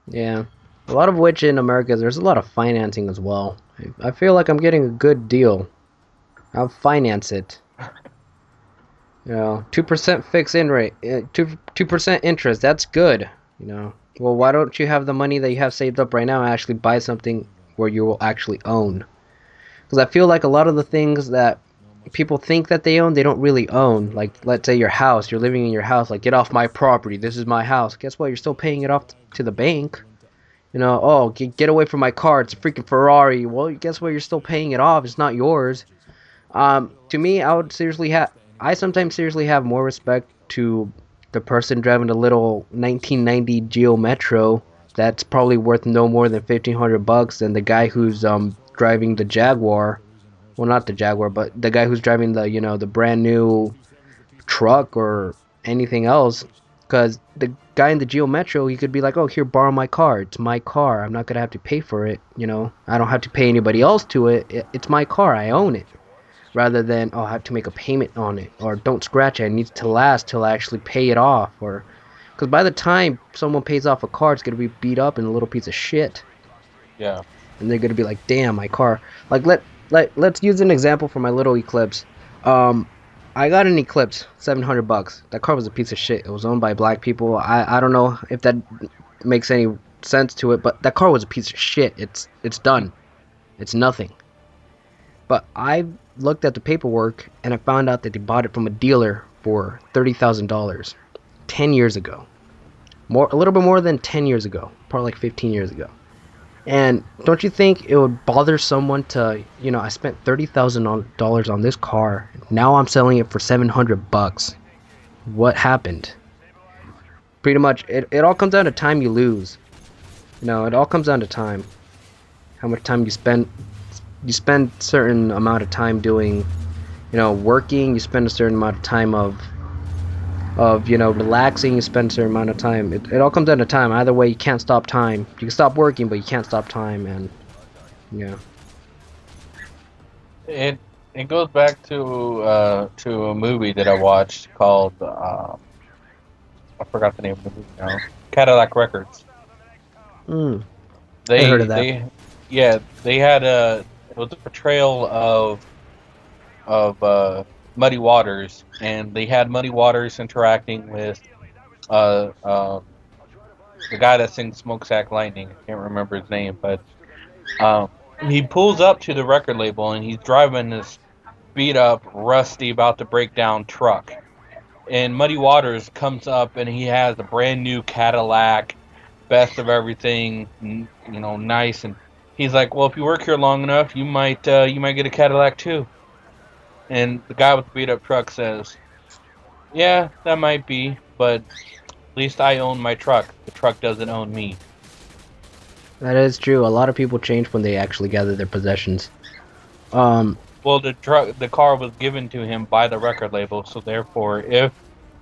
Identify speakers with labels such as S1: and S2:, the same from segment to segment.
S1: Yeah. A lot of which in America, there's a lot of financing as well. I feel like I'm getting a good deal. I'll finance it. 2% fixed in rate, 2% interest. That's good. Well, why don't you have the money that you have saved up right now and actually buy something where you will actually own? Because I feel like a lot of the things that people think that they own, they don't really own. Like, let's say your house, you're living in your house. Like, get off my property. This is my house. Guess what? You're still paying it off to the bank. Oh, get away from my car. It's a freaking Ferrari. Well, guess what? You're still paying it off. It's not yours. To me, I sometimes seriously have more respect to the person driving the little 1990 Geo Metro that's probably worth no more than $1,500 than the guy who's driving the Jaguar. Well, not the Jaguar, but the guy who's driving the brand new truck or anything else. Because the guy in the Geo Metro, he could be like, oh, here, borrow my car. It's my car. I'm not going to have to pay for it. I don't have to pay anybody else to it. It's my car. I own it. Rather than, oh, I have to make a payment on it. Or don't scratch it. It needs to last till I actually pay it off. Or because by the time someone pays off a car, it's going to be beat up in a little piece of shit.
S2: Yeah.
S1: And they're going to be like, damn, my car. Like, let's use an example for my little Eclipse. I got an Eclipse, $700. That car was a piece of shit. It was owned by black people. I don't know if that makes any sense to it, but that car was a piece of shit. It's done. It's nothing. But I looked at the paperwork and I found out that they bought it from a dealer for $30,000 10 years ago. A little bit more than 10 years ago. Probably like 15 years ago. And don't you think it would bother someone to, I spent $30,000 on this car. Now I'm selling it for $700. What happened? Pretty much, it all comes down to time you lose. It all comes down to time. How much time you spend. You spend a certain amount of time doing, working. You spend a certain amount of time of relaxing. You spend a certain amount of time. It all comes down to time. Either way, you can't stop time. You can stop working, but you can't stop time. And yeah,
S2: it goes back to a movie that I watched called I forgot the name of the movie now. Cadillac Records.
S1: I heard of that.
S2: They had it was a portrayal of Muddy Waters, and they had Muddy Waters interacting with the guy that sings Smokestack Lightning. I can't remember his name, but he pulls up to the record label and he's driving this beat up, rusty, about to break down truck. And Muddy Waters comes up and he has a brand new Cadillac, best of everything, nice. And he's like, well, if you work here long enough, you might get a Cadillac too. And the guy with the beat up truck says, yeah, that might be, but at least I own my truck. The truck doesn't own me.
S1: That is true. A lot of people change when they actually gather their possessions.
S2: Well, the car was given to him by the record label, so therefore, if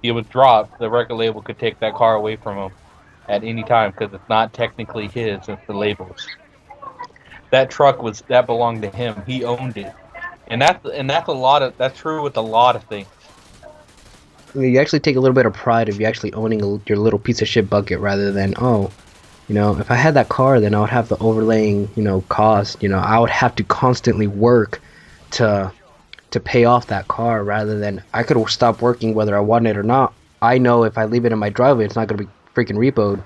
S2: he was dropped, the record label could take that car away from him at any time because it's not technically his; it's the label's. That truck that belonged to him. He owned it, and that's true with a lot of things.
S1: You actually take a little bit of pride of you actually owning your little piece of shit bucket rather than, if I had that car, then I would have the overlaying, cost. I would have to constantly work to pay off that car rather than I could stop working whether I want it or not. I know if I leave it in my driveway, it's not going to be freaking repoed.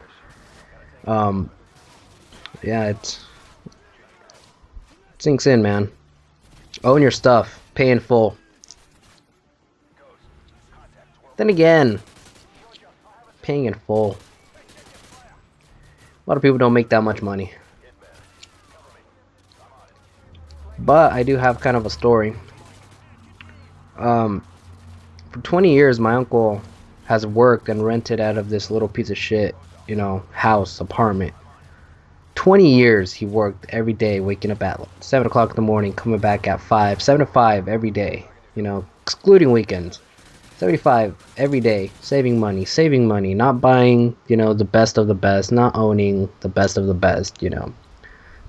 S1: Yeah, it sinks in, man. Own your stuff. Pay in full. Then again, paying in full. A lot of people don't make that much money. But I do have kind of a story. For 20 years, my uncle has worked and rented out of this little piece of shit, house, apartment. 20 years he worked every day, waking up at 7 o'clock in the morning, coming back at 5, 7 to 5 every day, excluding weekends. 75 every day, saving money, not buying, the best of the best, not owning the best of the best,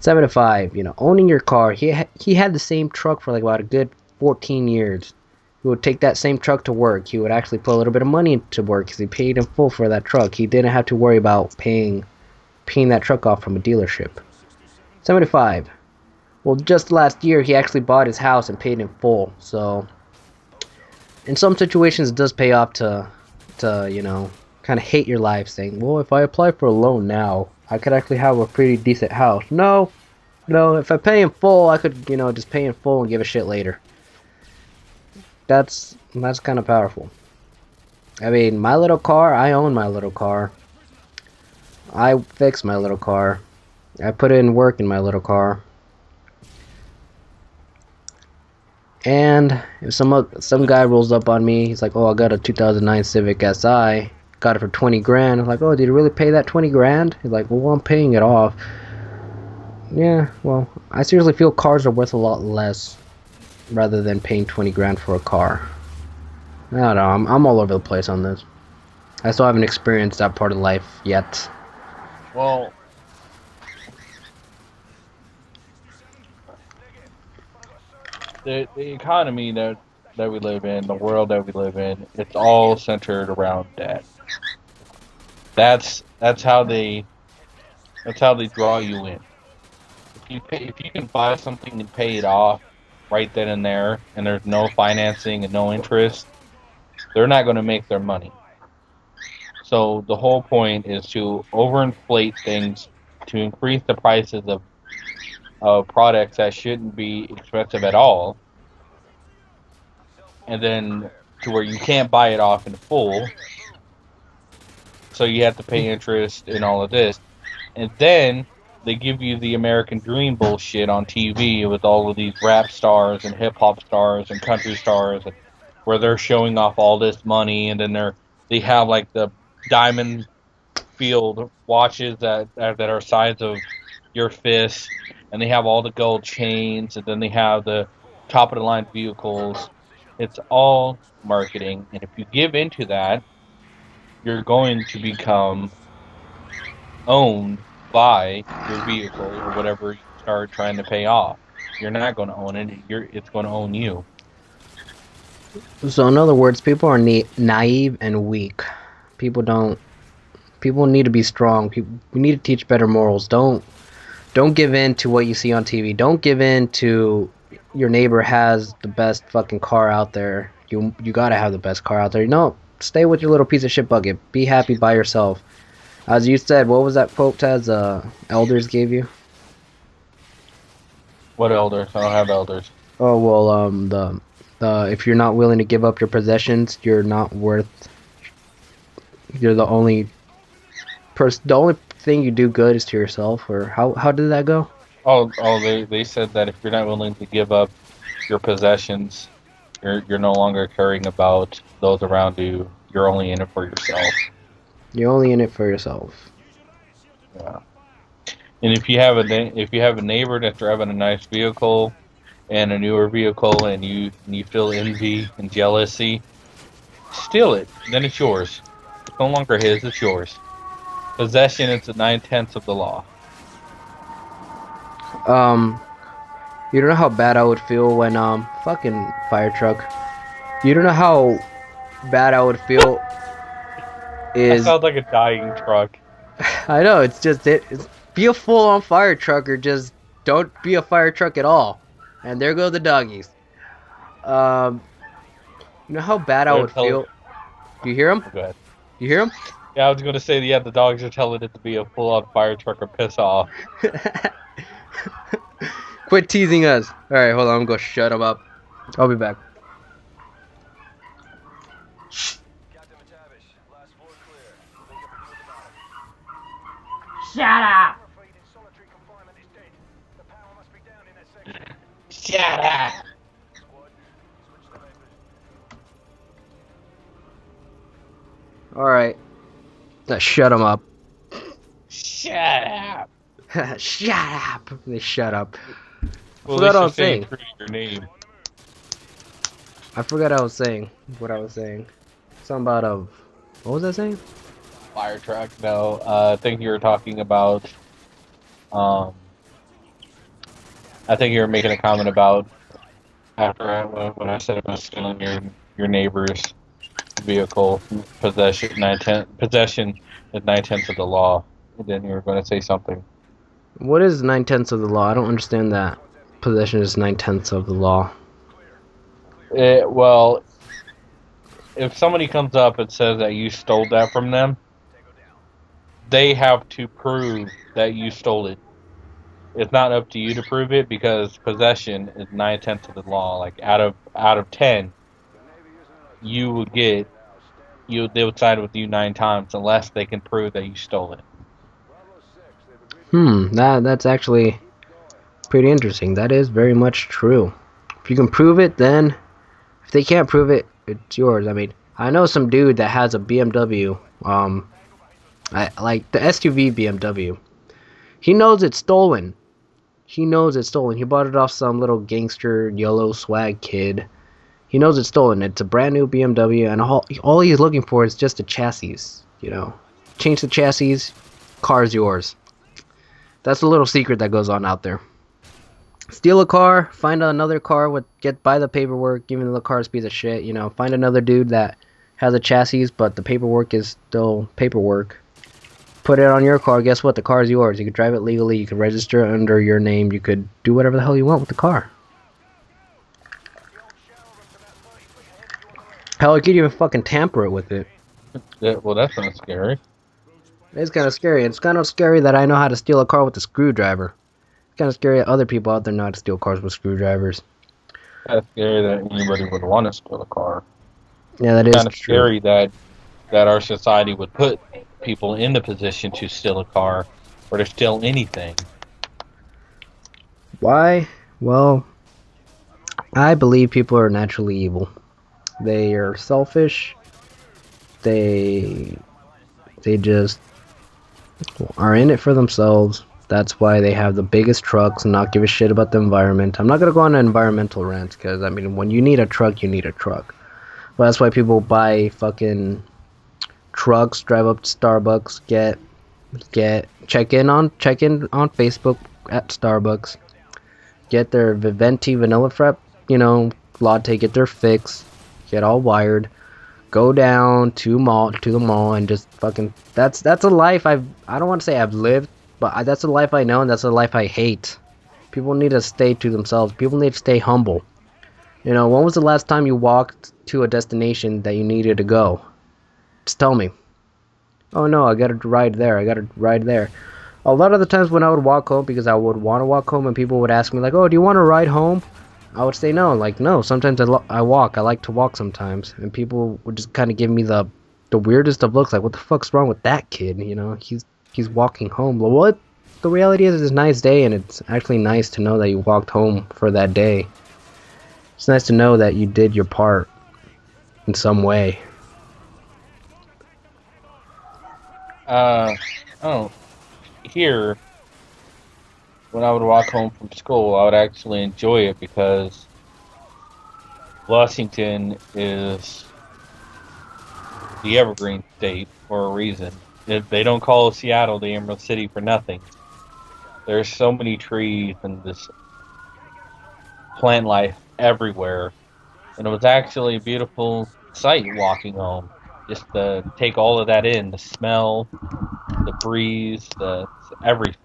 S1: 7 to 5, owning your car. He had the same truck for like about a good 14 years. He would take that same truck to work. He would actually put a little bit of money into work because he paid in full for that truck. He didn't have to worry about paying that truck off from a dealership. 75. Well, just last year he actually bought his house and paid in full. So in some situations it does pay off to kind of hate your life, saying, well, if I apply for a loan now, I could actually have a pretty decent house. No, if I pay in full, I could, just pay in full and give a shit later. That's kind of powerful. I mean, my little car, I own my little car. I fix my little car. I put in work in my little car. And if some guy rolls up on me, he's like, "Oh, I got a 2009 Civic Si, got it for 20 grand." I'm like, "Oh, did you really pay that 20 grand?" He's like, "Well, I'm paying it off." Yeah, well, I seriously feel cars are worth a lot less rather than paying 20 grand for a car. I don't know, I'm all over the place on this. I still haven't experienced that part of life yet.
S2: Well, the economy that we live in, the world that we live in, it's all centered around debt. That's how they draw you in. If you can buy something and pay it off right then and there, and there's no financing and no interest, they're not going to make their money. So the whole point is to overinflate things, to increase the prices of products that shouldn't be expensive at all, and then to where you can't buy it off in full, so you have to pay interest and all of this. And then they give you the American dream bullshit on TV with all of these rap stars and hip-hop stars and country stars, where they're showing off all this money, and then they have like the diamond field watches that are size of your fist, and they have all the gold chains, and then they have the top of the line vehicles. It's all marketing, and if you give into that, you're going to become owned by your vehicle or whatever you start trying to pay off. You're not going to own it. It's going to own you.
S1: So in other words, people are naive and weak. People need to be strong. We need to teach better morals. Don't give in to what you see on TV. Don't give in to your neighbor has the best fucking car out there. You gotta have the best car out there. No, stay with your little piece of shit bucket. Be happy by yourself. As you said, what was that quote as elders gave you?
S2: What elders? I don't have elders.
S1: Oh well, the if you're not willing to give up your possessions, you're not worth. You're the only person. The only thing you do good is to yourself. Or how did that go?
S2: Oh, they said that if you're not willing to give up your possessions, you're no longer caring about those around you. You're only in it for yourself.
S1: You're only in it for yourself.
S2: Yeah. And if you have a neighbor that's driving a nice vehicle and a newer vehicle, and you feel envy and jealousy, steal it. Then it's yours. It's no longer his. It's yours. Possession is 9/10 of the law.
S1: You don't know how bad I would feel when fucking fire truck. You don't know how bad I would feel.
S2: That sounds like a dying truck.
S1: I know, it's just be a full-on fire truck, or just don't be a fire truck at all. And there go the doggies. You know how bad I would feel. Do you hear them?
S2: Go ahead.
S1: You hear them?
S2: Yeah, I was gonna say, yeah, the dogs are telling it to be a full-on fire truck or piss off.
S1: Quit teasing us. All right, hold on. I'm gonna go shut them up. I'll be back.
S3: Shut up!
S2: Shut up!
S1: Alright. Let's shut them up.
S2: Shut up!
S1: Shut up! They shut up.
S2: Well,
S1: Forgot what I was saying.
S2: Your name.
S1: I forgot I was saying what I was saying. Something about what was I saying?
S2: Fire truck. No, I think you were talking about. I think you were making a comment about When I said about stealing your neighbor's vehicle, possession is 9/10 of the law. And then you were going to say something.
S1: What is 9/10 of the law? I don't understand that. Possession is 9/10 of the law.
S2: Well, if somebody comes up and says that you stole that from them, they have to prove that you stole it. It's not up to you to prove it because possession is 9/10 of the law. Like out of 10, you would get they would side with you 9 times unless they can prove that you stole it.
S1: That's actually pretty interesting. That is very much true. If you can prove it, then if they can't prove it, it's yours. I mean, I know some dude that has a BMW. I like the SUV BMW. He knows it's stolen. He knows it's stolen. He bought it off some little gangster yellow swag kid. He knows it's stolen. It's a brand new BMW, and all he's looking for is just a chassis. You know, change the chassis, car's yours. That's a little secret that goes on out there. Steal a car, find another car buy the paperwork, even though the car's a piece of shit. You know, find another dude that has a chassis, but the paperwork is still paperwork. Put it on your car. Guess what? The car is yours. You can drive it legally. You can register it under your name. You could do whatever the hell you want with the car. Hell, you could even fucking tamper it with it.
S2: Well, that's not scary.
S1: It's kind of scary. It's kind of scary that I know how to steal a car with a screwdriver. It's kind of scary that other people out there know how to steal cars with screwdrivers.
S2: That's scary that anybody would want to steal a car.
S1: Yeah, that is
S2: kind of
S1: true.
S2: Scary that our society would put people in the position to steal a car or to steal anything.
S1: Why? Well, I believe people are naturally evil. They are selfish. They just are in it for themselves. That's why they have the biggest trucks and not give a shit about the environment. I'm not gonna go on an environmental rant because I mean, when you need a truck, you need a truck. But that's why people buy fucking trucks, drive up to Starbucks, check in on Facebook at Starbucks, get their Viventi vanilla frap, latte, get their fix, get all wired, go down to the mall and just fucking that's a life I don't want to say I've lived, but that's a life I know and that's a life I hate. People need to stay to themselves. People need to stay humble. When was the last time you walked to a destination that you needed to go? Just tell me. Oh no, I gotta ride there. A lot of the times when I would walk home, because I would want to walk home and people would ask me like, oh, do you want to ride home? I would say no. Like, no, sometimes I walk. I like to walk sometimes. And people would just kind of give me the weirdest of looks, like, what the fuck's wrong with that kid? He's walking home. Well, what? The reality is it's a nice day, and it's actually nice to know that you walked home for that day. It's nice to know that you did your part in some way.
S2: Here, when I would walk home from school, I would actually enjoy it because Washington is the evergreen state for a reason. They don't call Seattle the Emerald City for nothing. There's so many trees and this plant life everywhere. And it was actually a beautiful sight walking home. Just to take all of that in, the smell, the breeze, the everything.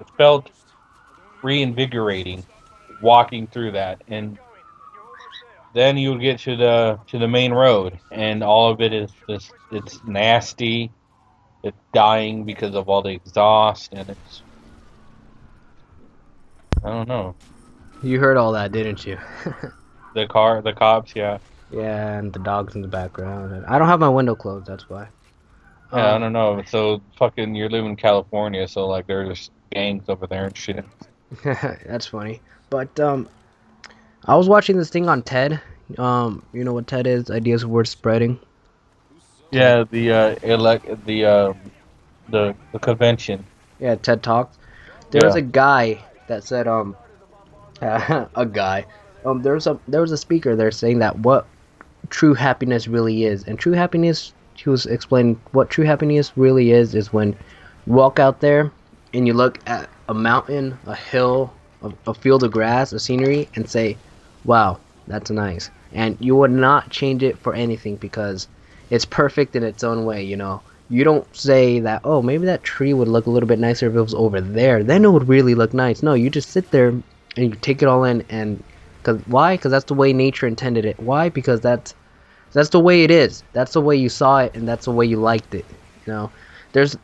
S2: It felt reinvigorating walking through that. And then you would get to the main road, and all of it is this. It's nasty. It's dying because of all the exhaust, and it's. I don't know.
S1: You heard all that, didn't you?
S2: The cops, yeah.
S1: Yeah, and the dogs in the background. And I don't have my window closed, that's why.
S2: Yeah, I don't know. So fucking, you're living in California, so like there's gangs over there and shit.
S1: That's funny. But I was watching this thing on TED. You know what TED is? Ideas of Word Spreading.
S2: Yeah, the convention.
S1: Yeah, TED Talks. There was a guy that said a guy. There was a speaker there saying that what true happiness really is, and true happiness. He was explaining what true happiness really is when you walk out there and you look at a mountain, a hill, a field of grass, a scenery, and say, wow, That's nice. And you would not change it for anything because it's perfect in its own way, you know. You don't say that, oh, maybe that tree would look a little bit nicer if it was over there. Then it would really look nice. No, you just sit there and you take it all in. And cause why? Because that's the way nature intended it. Why? Because that's the way it is. That's the way you saw it, and that's the way you liked it. You know, that's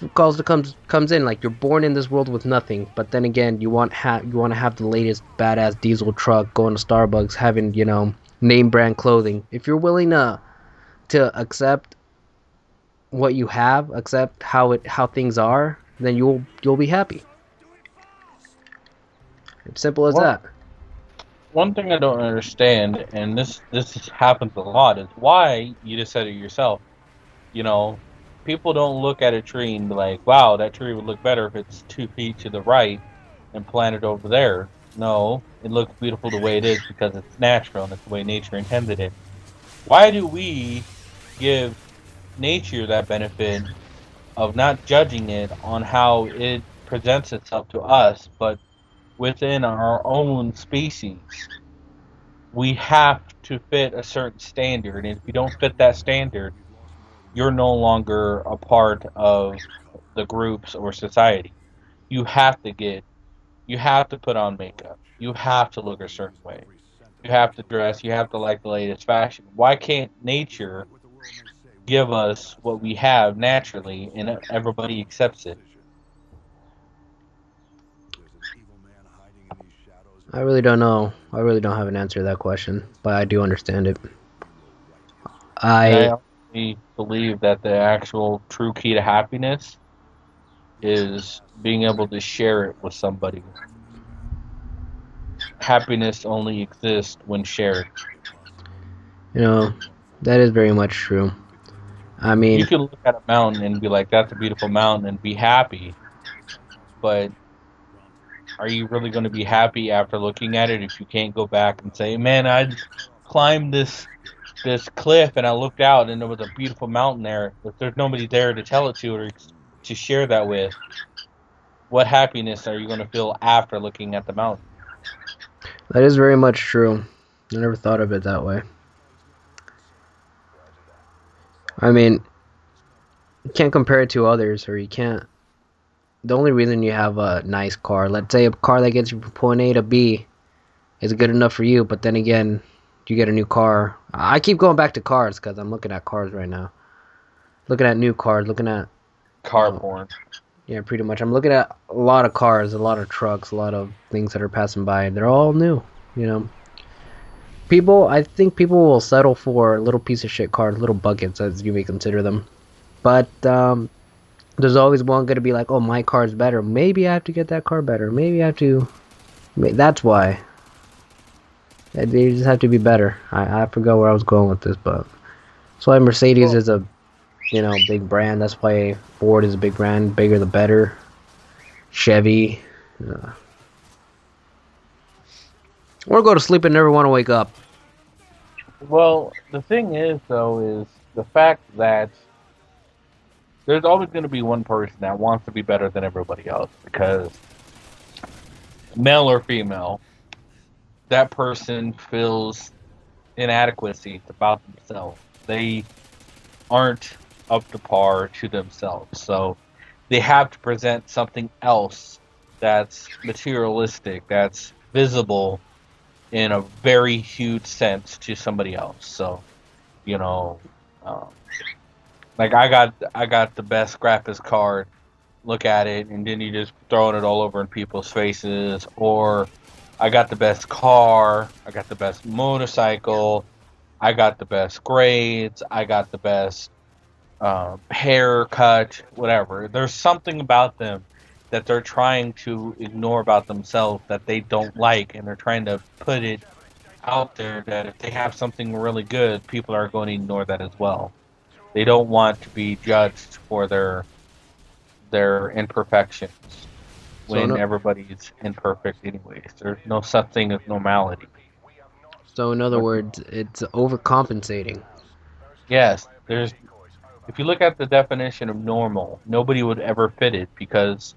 S1: what comes in. Like you're born in this world with nothing, but then again, you want to have the latest badass diesel truck, going to Starbucks, having name brand clothing. If you're willing to accept what you have, accept how things are, then you'll be happy. It's simple as
S2: One
S1: that.
S2: one thing I don't understand, and this happens a lot, is why you just said it yourself. You know, people don't look at a tree and be like, "Wow, that tree would look better if it's 2 feet to the right and planted over there." No, it looks beautiful the way it is because it's natural and it's the way nature intended it. Why do we give nature that benefit of not judging it on how it presents itself to us, but within our own species, we have to fit a certain standard. And if you don't fit that standard, you're no longer a part of the groups or society. You have to you have to put on makeup. You have to look a certain way. You have to dress. You have to like the latest fashion. Why can't nature give us what we have naturally and everybody accepts it?
S1: I really don't know. I really don't have an answer to that question, but I do understand it.
S2: And I
S1: I
S2: honestly believe that the actual true key to happiness is being able to share it with somebody. Happiness only exists when shared.
S1: you know that is very much true. I
S2: You
S1: mean,
S2: can look at a mountain and be like, that's a beautiful mountain and be happy, but are you really going to be happy after looking at it if you can't go back and say, man, I climbed this cliff and I looked out and there was a beautiful mountain there. If there's nobody there to tell it to or to share that with, what happiness are you going to feel after looking at the mountain?
S1: that is very much true. I never thought of it that way. I mean, you can't compare it to others, or you can't. The only reason you have a nice car, let's say a car that gets you from point A to B, is good enough for you, but then again, you get a new car. I keep going back to cars because I'm looking at cars right now. Looking at new cars, looking at, you
S2: Car
S1: know,
S2: porn.
S1: yeah, pretty much. I'm looking at a lot of cars, a lot of trucks, a lot of things that are passing by. They're all new, you know. I think people will settle for little piece of shit cars, little buckets, as you may consider them. But there's always one going to be like, oh, my car's better. Maybe I have to get that car better. Maybe I have to. That's why. They just have to be better. I forgot where I was going with this, but that's why Mercedes
S2: Well,
S1: is a big brand. That's why Ford is a big brand. Bigger the better. Chevy. Uh, or go to sleep and never want to wake up.
S2: well, the thing is, though, is the fact that there's always going to be one person that wants to be better than everybody else because male or female, that person feels inadequacies about themselves. They aren't up to par to themselves. So they have to present something else that's materialistic, that's visible in a very huge sense to somebody else. So, you know, um, like I got the best graphics card. Look at it, and then you just throwing it all over in people's faces. Or I got the best car. I got the best motorcycle. I got the best grades. I got the best haircut. Whatever. There's something about them that they're trying to ignore about themselves that they don't like, and they're trying to put it out there that if they have something really good, people are going to ignore that as well. They don't want to be judged for their imperfections
S1: So
S2: when
S1: no,
S2: everybody's imperfect anyways. There's no such thing as normality.
S1: so in other
S2: What?
S1: words, it's overcompensating.
S2: Yes, there's. If you look at the definition of normal, nobody would ever fit it because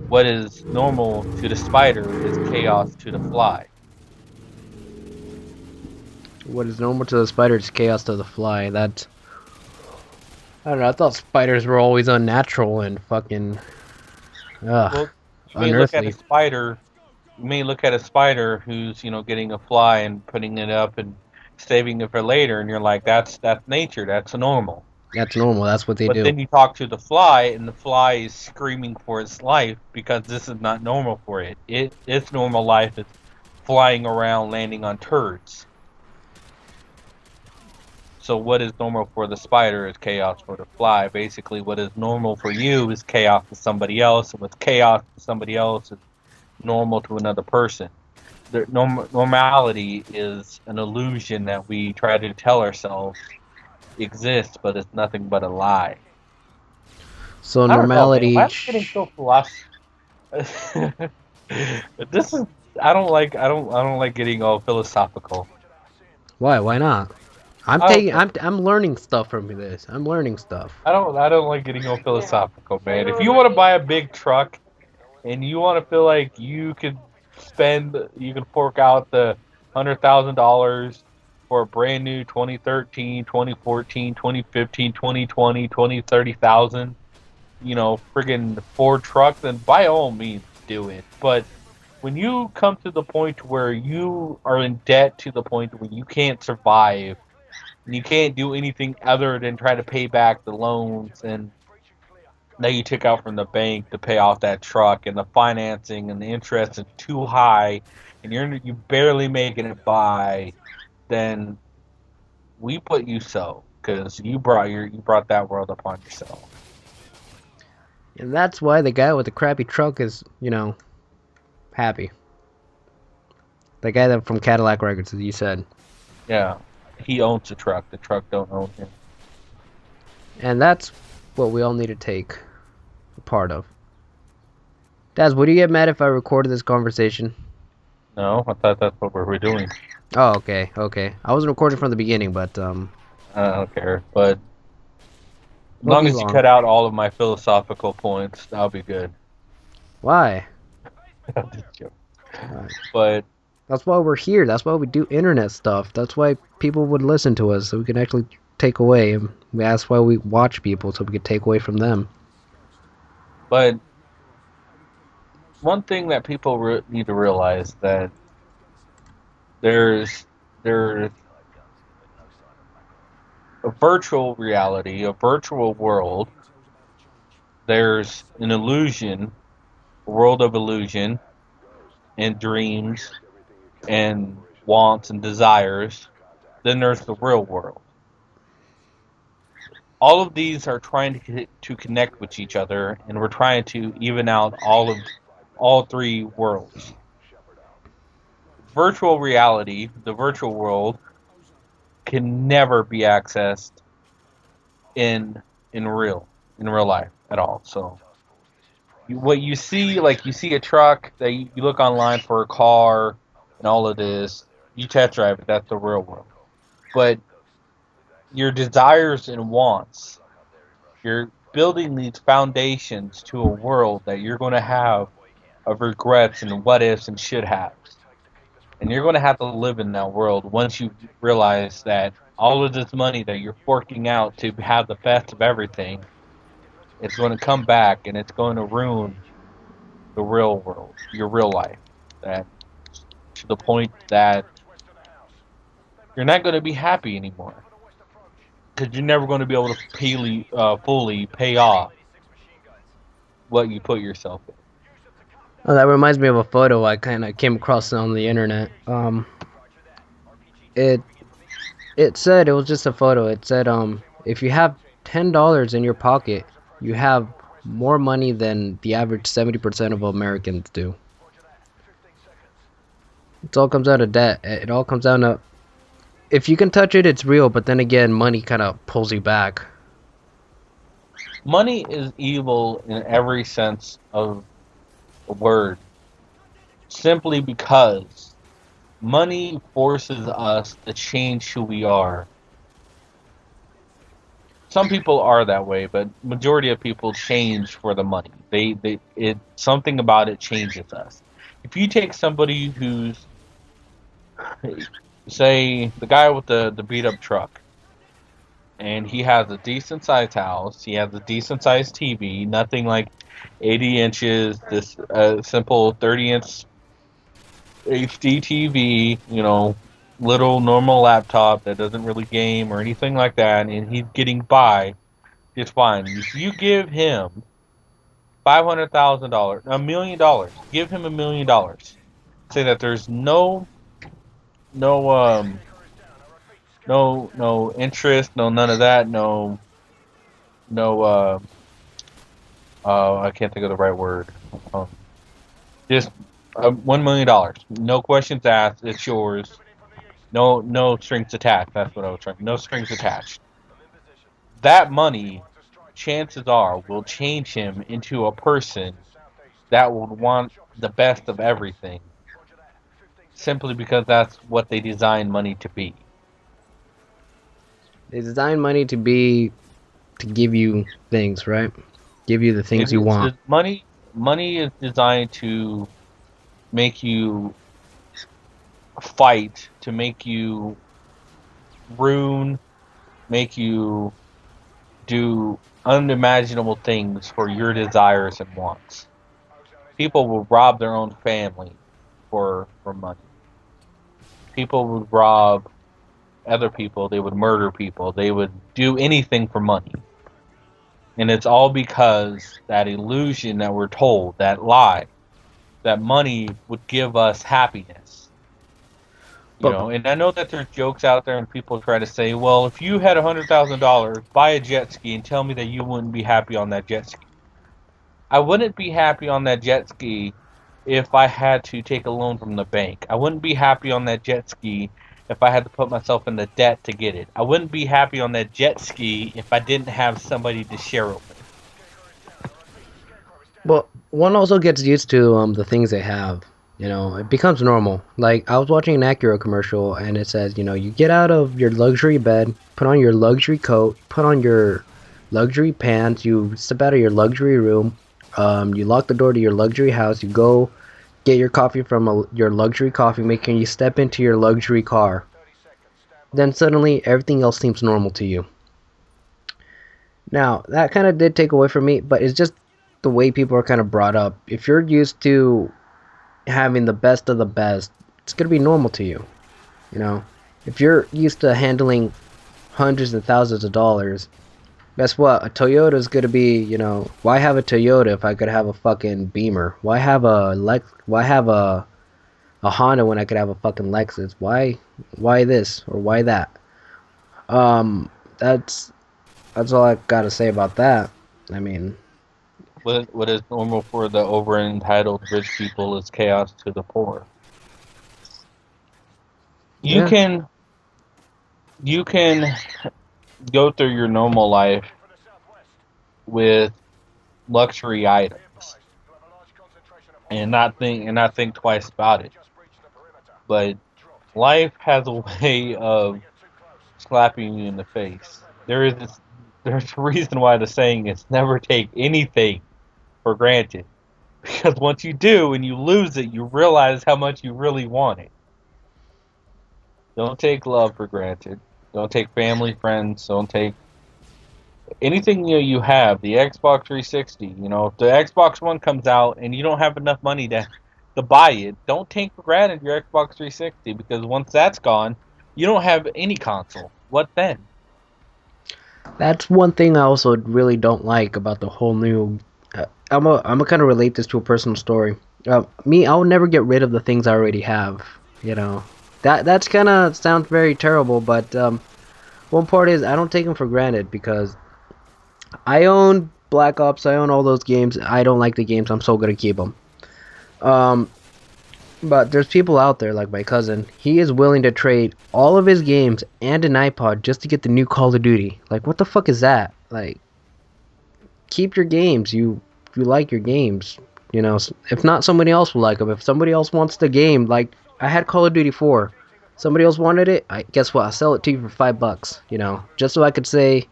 S2: what is normal to the spider is chaos to the fly.
S1: What is normal to the spider is chaos to the fly. That's... I don't know, I thought spiders were always unnatural and fucking... Ugh.
S2: Well, you may look at a
S1: Unearthly.
S2: spider. You may look at a spider who's, getting a fly and putting it up and saving it for later, and you're like, that's nature, that's normal.
S1: That's normal, that's what they
S2: But
S1: do.
S2: then you talk to the fly, and the fly is screaming for its life because this is not normal for it. Its normal life is flying around, landing on turds. So what is normal for the spider is chaos for the fly. Basically, what is normal for you is chaos to somebody else, and what's chaos to somebody else is normal to another person. The normality is an illusion that we try to tell ourselves exists, but it's nothing but a lie.
S1: So
S2: I don't know, man.
S1: normality...
S2: Why am I getting so philosophical? This is I don't like getting all philosophical.
S1: Why? Why not? I'm
S2: I don't
S1: taking...
S2: know.
S1: I'm learning stuff from this. I'm learning stuff.
S2: I don't like getting all philosophical, man. If you want to buy a big truck and you want to feel like you could fork out the $100,000 for a brand new 2013, 2014, 2015, 2020, 2030,000, friggin' Ford truck, then by all means do it. But when you come to the point where you are in debt to the point where you can't survive, and you can't do anything other than try to pay back the loans and that you took out from the bank to pay off that truck, and the financing and the interest is too high, and you barely making it by, then we put you so, because you brought that world upon yourself.
S1: And that's why the guy with the crappy truck is, happy. The guy that from Cadillac Records, as you said.
S2: Yeah, he owns the truck. The truck don't own him.
S1: And that's what we all need to take a part of. Daz, would you get mad if I recorded this conversation?
S2: No, I thought that's what we were doing.
S1: Oh, okay. I wasn't recording from the beginning, but
S2: I don't care, but as
S1: Won't
S2: long
S1: be
S2: as you
S1: long.
S2: cut out all of my philosophical points, that'll be good.
S1: Why?
S2: I'm just joking.
S1: Alright.
S2: But
S1: That's why we're here. That's why we do internet stuff. That's why people would listen to us, so we can actually take away. And that's why we watch people, so we can take away from them.
S2: But one thing that people need to realize that there's a virtual reality, a virtual world. There's an illusion, a world of illusion, and dreams, and wants and desires. Then there's the real world. All of these are trying to connect with each other, and we're trying to even out all three worlds. Virtual reality, the virtual world, can never be accessed in real life at all. So what you see, like you see a truck, that you look online for a car and all of this, you test drive it, that's the real world. But your desires and wants, you're building these foundations to a world that you're going to have of regrets and what ifs and should haves. And you're going to have to live in that world once you realize that all of this money that you're forking out to have the best of everything, it's going to come back and it's going to ruin the real world, your real life. That to the point that you're not going to be happy anymore. Because you're never going to be able to fully pay off what you put yourself in.
S1: Oh, that reminds me of a photo I kind of came across on the internet. It said, it was just a photo. It said, if you have $10 in your pocket, you have more money than the average 70% of Americans do. It all comes down to debt. It all comes down to, if you can touch it, it's real. But then again, money kind of pulls you back.
S2: Money is evil in every sense of the word. Simply because money forces us to change who we are. Some people are that way, but majority of people change for the money. Something about it changes us. If you take somebody who's say the guy with the beat up truck, and he has a decent sized house. He has a decent sized TV, nothing like 80 inches. This simple 30-inch HD TV, little normal laptop that doesn't really game or anything like that, and he's getting by just fine. If you give him $500,000, $1 million, give him $1 million. Say that there's no no interest, no none of that, no I can't think of the right word. Um, just $1 million, no questions asked. It's yours. No strings attached. That's what I was trying. No strings attached. That money, chances are, will change him into a person that would want the best of everything, simply because that's what they design money to be.
S1: They design money to give you things, right? Give you the things you want.
S2: Money is designed to make you fight, to make you ruin, make you do unimaginable things for your desires and wants. People will rob their own family for money. People would rob other people. They would murder people. They would do anything for money. And it's all because that illusion that we're told, that lie, that money would give us happiness. And I know that there's jokes out there and people try to say, well, if you had $100,000, buy a jet ski and tell me that you wouldn't be happy on that jet ski. I wouldn't be happy on that jet ski if I had to take a loan from the bank. I wouldn't be happy on that jet ski if I had to put myself in the debt to get it. I wouldn't be happy on that jet ski if I didn't have somebody to share it with.
S1: Well, one also gets used to the things they have. It becomes normal. Like, I was watching an Acura commercial, and it says, you get out of your luxury bed, put on your luxury coat, put on your luxury pants, you step out of your luxury room, you lock the door to your luxury house, you go get your coffee from your luxury coffee maker, and you step into your luxury car. Then suddenly, everything else seems normal to you. Now, that kind of did take away from me, but it's just the way people are kind of brought up. If you're used to having the best of the best, it's going to be normal to you. If you're used to handling hundreds and thousands of dollars, guess what? A Toyota is going to be, why have a Toyota if I could have a fucking Beamer? Why have a Honda when I could have a fucking Lexus? Why this or why that? That's all I got to say about that. I mean,
S2: what is normal for the over entitled rich people is chaos to the poor. You can go through your normal life with luxury items and not think twice about it. But life has a way of slapping you in the face. There's a reason why the saying is never take anything for granted. Because once you do and you lose it, you realize how much you really want it. Don't take love for granted. Don't take family, friends. Don't take anything you have. The Xbox 360. If the Xbox One comes out and you don't have enough money to buy it, don't take for granted your Xbox 360, because once that's gone, you don't have any console. What then?
S1: That's one thing I also really don't like about the whole new. I'm gonna kind of relate this to a personal story. Me, I will never get rid of the things I already have. That's kind of sounds very terrible, but one part is I don't take them for granted, because I own Black Ops, I own all those games. I don't like the games, I'm so gonna keep them. But there's people out there like my cousin. He is willing to trade all of his games and an iPod just to get the new Call of Duty. Like, what the fuck is that? Like, keep your games. You like your games. If not, somebody else will like them. If somebody else wants the game, like I had Call of Duty 4. Somebody else wanted it. Guess what? I'll sell it to you for $5. Just so I could say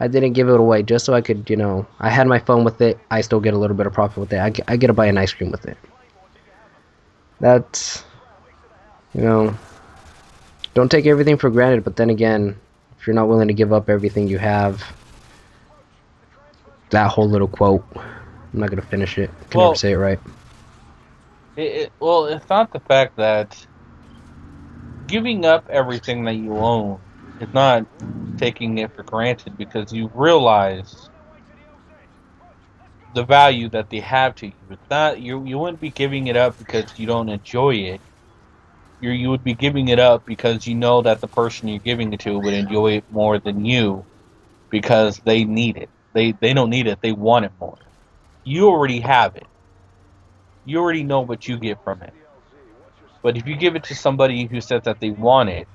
S1: I didn't give it away. Just so I could, I had my fun with it. I still get a little bit of profit with it. I get to buy an ice cream with it. That's, don't Don't take everything for granted, but then again, if you're not willing to give up everything you have, that whole little quote, I'm not gonna finish it. I can never
S2: Well,
S1: say it right.
S2: well, it's not the fact that giving up everything that you own is not taking it for granted because you realize the value that they have to you. It's not you wouldn't be giving it up because you don't enjoy it. You would be giving it up because you know that the person you're giving it to would enjoy it more than you because they need it. They don't need it, they want it more. You already have it. You already know what you get from it. But if you give it to somebody who says that they want it,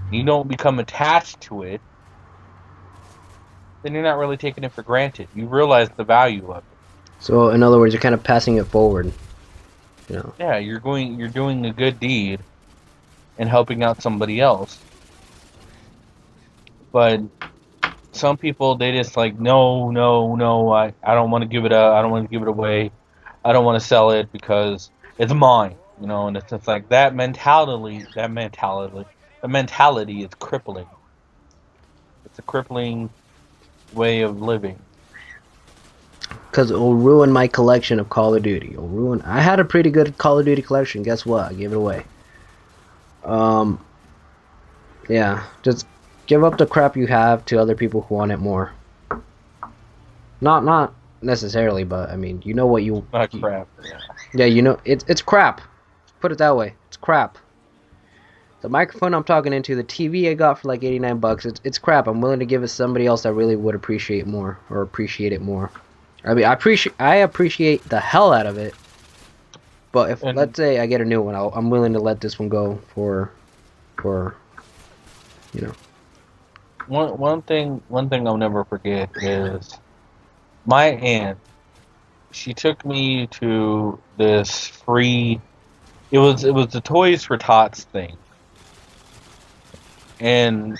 S2: you don't become attached to it, then you're not really taking it for granted. You realize the value of it.
S1: So in other words, you're kind of passing it forward. You know.
S2: Yeah, you're doing a good deed and helping out somebody else. But some people, they just like, no, I don't want to give it up. I don't want to give it away. I don't want to sell it because it's mine. And it's just like the mentality is crippling. It's a crippling way of living.
S1: Because it will ruin my collection of Call of Duty. It'll ruin. I had a pretty good Call of Duty collection. Guess what? I gave it away. Yeah, just give up the crap you have to other people who want it more. Not necessarily, but I mean, you know what you.
S2: Not crap.
S1: Yeah, you know it's crap. Put it that way. It's crap. The microphone I'm talking into, the TV I got for like $89. It's crap. I'm willing to give it to somebody else that really would appreciate it more. I mean, I appreciate the hell out of it. But if let's say I get a new one, I'm willing to let this one go for you know.
S2: One thing I'll never forget is my aunt. She took me to this free. It was the Toys for Tots thing, and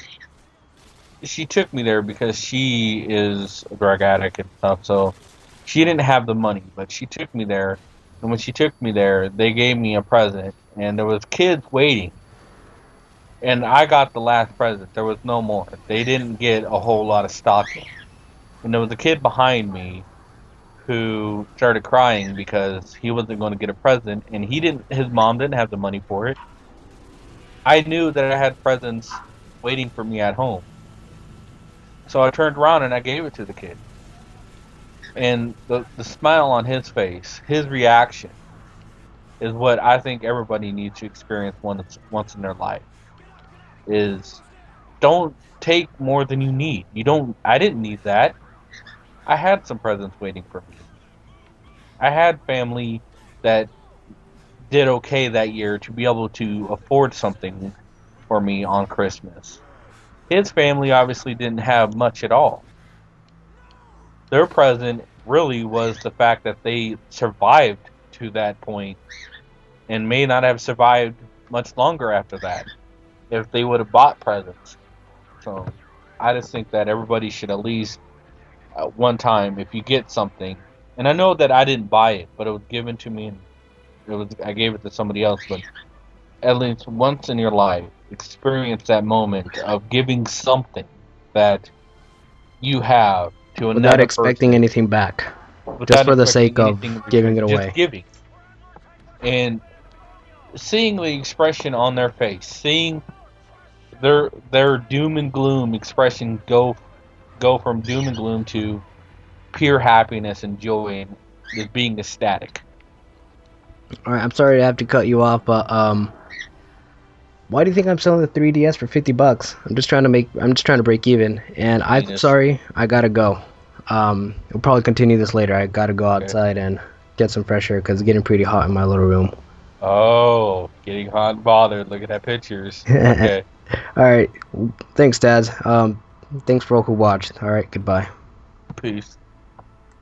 S2: she took me there because she is a drug addict and stuff. So she didn't have the money, but she took me there. And when she took me there, they gave me a present, and there was kids waiting. And I got the last present. There was no more. They didn't get a whole lot of stocking. And there was a kid behind me who started crying because he wasn't going to get a present, and his mom didn't have the money for it. I knew that I had presents waiting for me at home. So I turned around and I gave it to the kid. And the smile on his face, his reaction, is what I think everybody needs to experience once in their life. Is don't take more than you need. I didn't need that. I had some presents waiting for me. I had family that did okay that year to be able to afford something for me on Christmas. His family obviously didn't have much at all. Their present really was the fact that they survived to that point and may not have survived much longer after that if they would have bought presents. So I just think that everybody should at least one time, if you get something, and I know that I didn't buy it, but it was given to me and I gave it to somebody else, but at least once in your life, experience that moment of giving something that you have to another
S1: without expecting
S2: person,
S1: anything back, just for the sake of giving it away.
S2: Just giving. And seeing the expression on their face, seeing their doom and gloom expression go from doom and gloom to pure happiness and joy and just being ecstatic.
S1: All right, I'm sorry to have to cut you off, but why do you think I'm selling the 3DS for $50? I'm just trying to break even, and I'm sorry, I gotta go. We'll probably continue this later. I gotta go outside and get some fresh air because it's getting pretty hot in my little room.
S2: Oh, getting hot and bothered. Look at that pictures. Okay.
S1: All right. Thanks, Dad. Thanks for all who watched. All right. Goodbye.
S2: Peace.